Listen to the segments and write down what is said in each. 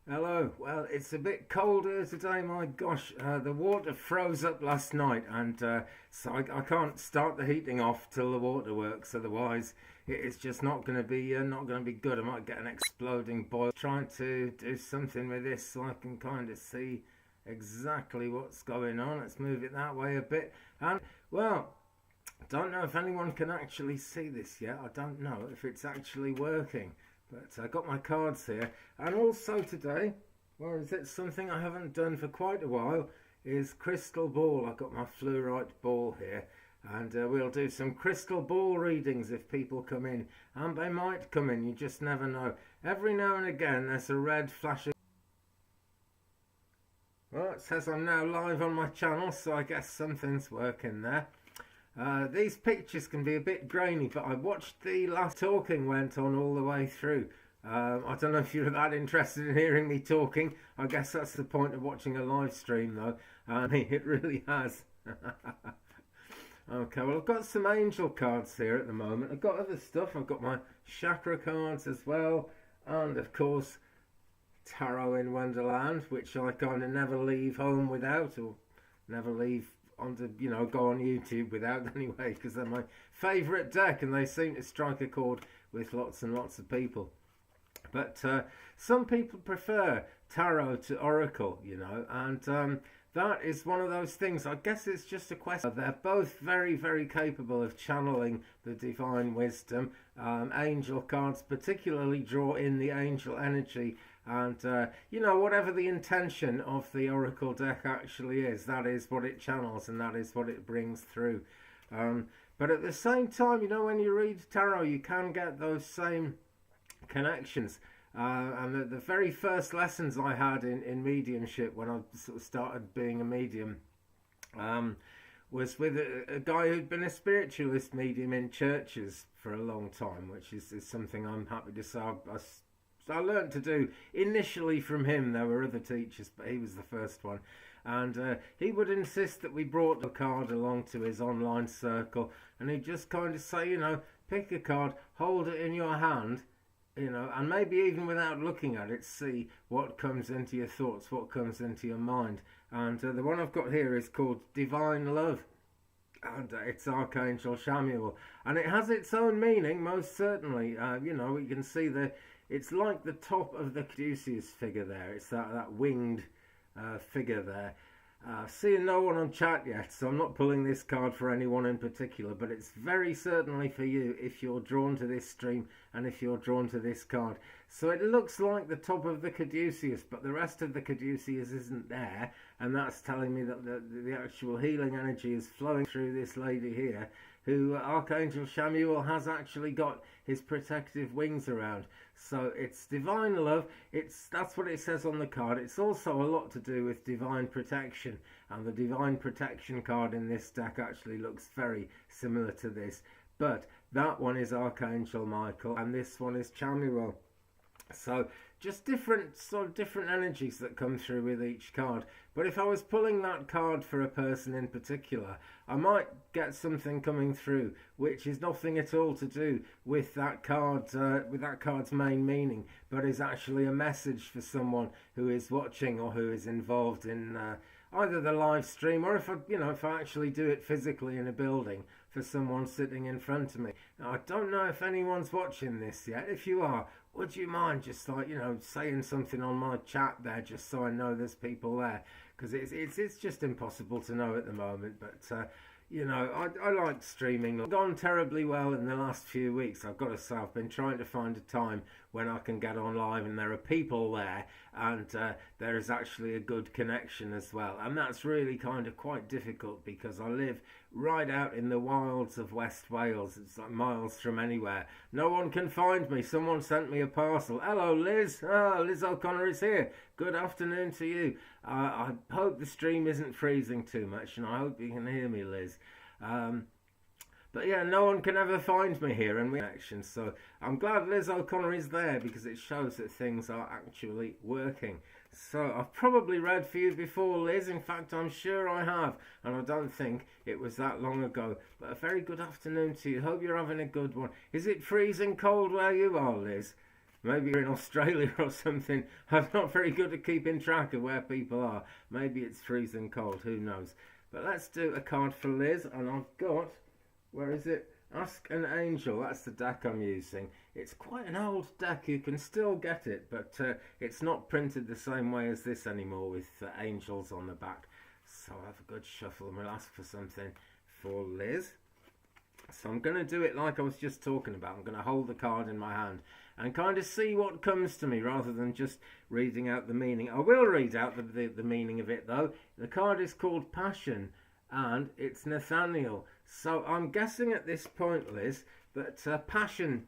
Hello. Well, it's a bit cold here today. My gosh, the water froze up last night, and so I can't start the heating off till the water works. Otherwise, it's just not going to be good. I might get an exploding boil. Trying to do something with this so I can kind of see exactly what's going on. Let's move it that way a bit. And well, don't know if anyone can actually see this yet. I don't know if it's actually working. But I got my cards here. And also today, or is it something I haven't done for quite a while, is crystal ball. I've got my fluorite ball here. And we'll do some crystal ball readings if people come in. And they might come in, you just never know. Every now and again there's a red flashing. Well, it says I'm now live on my channel, so I guess something's working there. These pictures can be a bit grainy, but I watched the last talking went on all the way through. I don't know if you're that interested in hearing me talking. I guess that's the point of watching a live stream, though. It really has. Okay, well, I've got some angel cards here at the moment. I've got other stuff. I've got my chakra cards as well. And, of course, Tarot in Wonderland, which I kind of never leave home without, or never leave go on YouTube without anyway, because they're my favourite deck and they seem to strike a chord with lots and lots of people. But some people prefer tarot to oracle, and that is one of those things. I guess it's just a question. They're both very, very capable of channeling the divine wisdom. Angel cards particularly draw in the angel energy, and whatever the intention of the oracle deck actually is, that is what it channels and that is what it brings through. But at the same time, when you read tarot, you can get those same connections. And the very first lessons I had in mediumship, when I sort of started being a medium, was with a guy who'd been a spiritualist medium in churches for a long time, which is something I'm happy to say I learned to do initially from him. There were other teachers, but he was the first one. And he would insist that we brought a card along to his online circle, and he'd just kind of say, pick a card, hold it in your hand, and maybe even without looking at it, see what comes into your thoughts, what comes into your mind. And the one I've got here is called Divine Love, and it's Archangel Samuel, and it has its own meaning, most certainly. You can see it's like the top of the Caduceus figure there. It's that winged figure there. Seeing no one on chat yet, so I'm not pulling this card for anyone in particular, but it's very certainly for you if you're drawn to this stream and if you're drawn to this card. So it looks like the top of the Caduceus, but the rest of the Caduceus isn't there, and that's telling me that the actual healing energy is flowing through this lady here, who Archangel Samuel has actually got his protective wings around. So it's divine love. That's what it says on the card. It's also a lot to do with divine protection, and the divine protection card in this deck actually looks very similar to this, but that one is Archangel Michael and this one is Chamuel. So just different energies that come through with each card. But if I was pulling that card for a person in particular, I might get something coming through which is nothing at all to do with that card's main meaning, but is actually a message for someone who is watching or who is involved in either the live stream, or if I actually do it physically in a building for someone sitting in front of me. Now, I don't know if anyone's watching this yet. If you are, would you mind just saying something on my chat there, just so I know there's people there, because it's just impossible to know at the moment. But I like streaming. It's gone terribly well in the last few weeks. I've got to say, I've been trying to find a time when I can get on live and there are people there, and there is actually a good connection as well. And that's really kind of quite difficult because I live right out in the wilds of West Wales. It's like miles from anywhere. No one can find me. Someone sent me a parcel. Hello, Liz. Liz O'Connor is here. Good afternoon to you. I hope the stream isn't freezing too much, and I hope you can hear me, Liz. But yeah, no one can ever find me here in action, so I'm glad Liz O'Connor is there because it shows that things are actually working. So I've probably read for you before, Liz. In fact, I'm sure I have, and I don't think it was that long ago. But a very good afternoon to you. Hope you're having a good one. Is it freezing cold where you are, Liz? Maybe you're in Australia or something. I'm not very good at keeping track of where people are. Maybe it's freezing cold, who knows. But let's do a card for Liz, and I've got, where is it? Ask an Angel, that's the deck I'm using. It's quite an old deck, you can still get it, but it's not printed the same way as this anymore with angels on the back. So I'll have a good shuffle and we'll ask for something for Liz. So I'm going to do it like I was just talking about. I'm going to hold the card in my hand and kind of see what comes to me rather than just reading out the meaning. I will read out the meaning of it though. The card is called Passion and it's Nathaniel. So I'm guessing at this point, Liz, that passion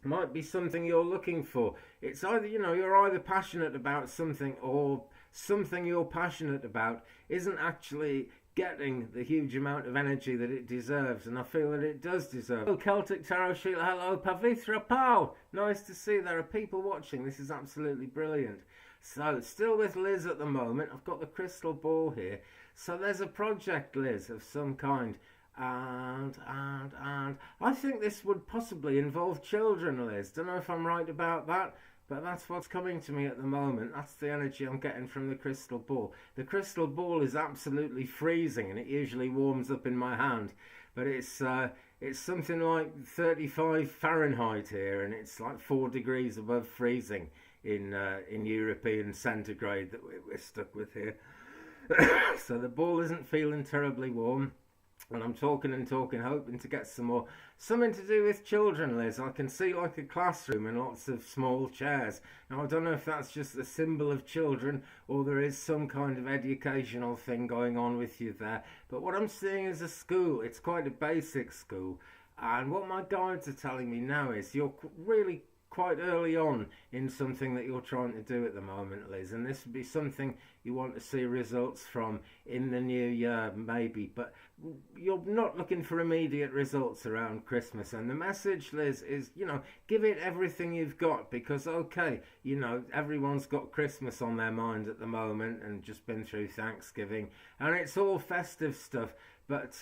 might be something you're looking for. It's either, you're either passionate about something or something you're passionate about isn't actually getting the huge amount of energy that it deserves, and I feel that it does deserve. Hello Celtic Tarot Sheila, hello Pavithra Pal, nice to see there are people watching. This is absolutely brilliant. So still with Liz at the moment. I've got the crystal ball here, so there's a project, Liz, of some kind, and I think this would possibly involve children, Liz. Don't know if I'm right about that, but that's what's coming to me at the moment. That's the energy I'm getting from the crystal ball. The crystal ball is absolutely freezing, and it usually warms up in my hand. But it's something like 35 Fahrenheit here, and it's like 4 degrees above freezing in European centigrade that we're stuck with here. So the ball isn't feeling terribly warm. And I'm talking and talking, hoping to get some more. Something to do with children, Liz. I can see like a classroom and lots of small chairs. Now, I don't know if that's just a symbol of children or there is some kind of educational thing going on with you there. But what I'm seeing is a school. It's quite a basic school. And what my guides are telling me now is you're really quite early on in something that you're trying to do at the moment, Liz, and this would be something you want to see results from in the new year, maybe, but you're not looking for immediate results around Christmas. And the message, Liz, is, give it everything you've got, because okay, everyone's got Christmas on their mind at the moment and just been through Thanksgiving, and it's all festive stuff, but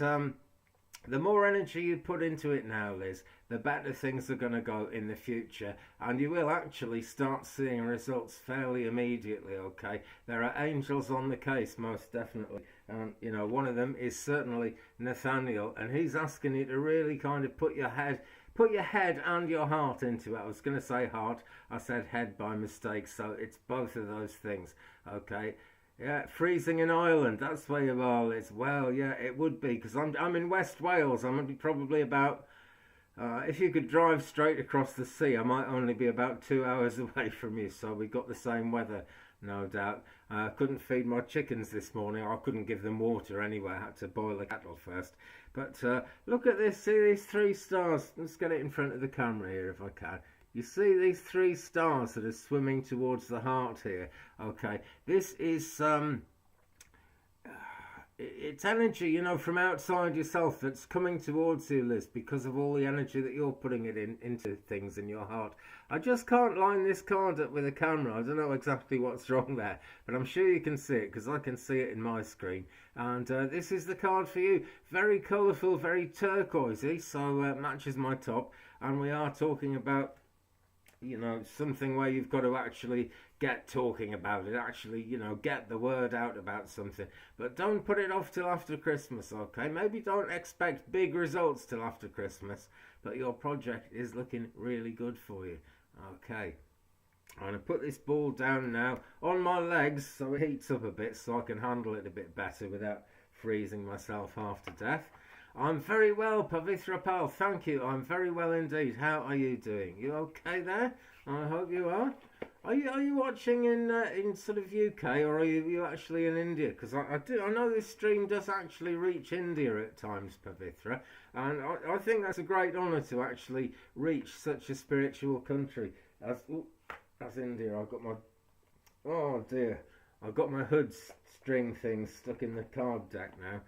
the more energy you put into it now, Liz, the better things are going to go in the future. And you will actually start seeing results fairly immediately, okay? There are angels on the case, most definitely. And, one of them is certainly Nathaniel. And he's asking you to really kind of put your head and your heart into it. I was going to say heart. I said head by mistake. So it's both of those things, okay? Yeah, freezing in Ireland, that's where you are, Liz. Well, yeah, it would be, because I'm in West Wales. I'm probably about, if you could drive straight across the sea, I might only be about 2 hours away from you, so we got the same weather, no doubt. I couldn't feed my chickens this morning. I couldn't give them water anyway. I had to boil the kettle first. But look at this, see these 3 stars. Let's get it in front of the camera here if I can. You see these 3 stars that are swimming towards the heart here. Okay, this is it's energy, from outside yourself that's coming towards you, Liz, because of all the energy that you're putting into things in your heart. I just can't line this card up with a camera. I don't know exactly what's wrong there, but I'm sure you can see it because I can see it in my screen. And this is the card for you. Very colourful, very turquoisey, so matches my top. And we are talking about something where you've got to actually get talking about it, actually, get the word out about something. But don't put it off till after Christmas, okay? Maybe don't expect big results till after Christmas, but your project is looking really good for you, okay? I'm going to put this ball down now on my legs so it heats up a bit so I can handle it a bit better without freezing myself half to death. I'm very well, Pavithra Pal, thank you. I'm very well indeed. How are you doing? You okay there? I hope you are. Are you watching in sort of UK, or are you actually in India? Because I know this stream does actually reach India at times, Pavithra, and I think that's a great honour to actually reach such a spiritual country as India. Oh dear, I've got my hood string thing stuck in the card deck now.